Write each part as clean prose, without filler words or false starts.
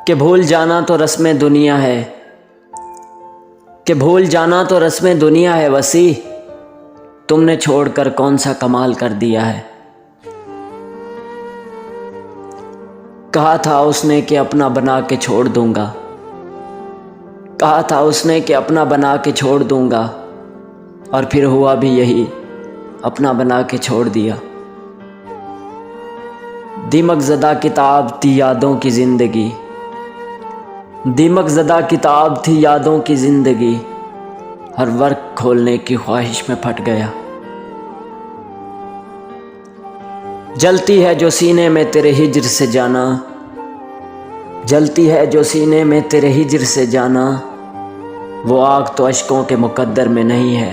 कि भूल जाना तो रस्में दुनिया है, कि भूल जाना तो रस्में दुनिया है वसी, तुमने छोड़कर कौन सा कमाल कर दिया है। कहा था उसने कि अपना बना के छोड़ दूंगा, कहा था उसने कि अपना बना के छोड़ दूंगा, और फिर हुआ भी यही, अपना बना के छोड़ दिया। दीमक ज़दा किताब थी यादों की ज़िंदगी, दीमक ज़दा किताब थी यादों की ज़िंदगी, हर वर्क खोलने की ख्वाहिश में फट गया। जलती है जो सीने में तेरे हिज्र से जाना, जलती है जो सीने में तेरे हिज्र से जाना, वो आग तो अश्कों के मुकद्दर में नहीं है।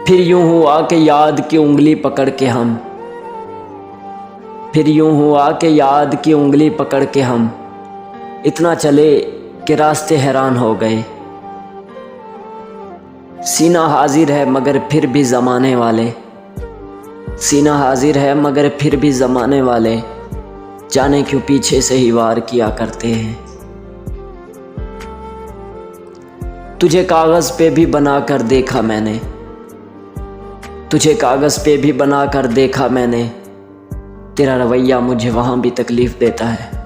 फिर यूं हुआ कि याद की उंगली पकड़ के हम, फिर यूं हुआ कि याद की उंगली पकड़ के हम इतना चले कि रास्ते हैरान हो गए। सीना हाजिर है मगर फिर भी ज़माने वाले, सीना हाजिर है मगर फिर भी ज़माने वाले, जाने क्यों पीछे से ही वार किया करते हैं। तुझे कागज़ पे भी बना कर देखा मैंने, तुझे कागज़ पे भी बना कर देखा मैंने, तेरा रवैया मुझे वहाँ भी तकलीफ़ देता है।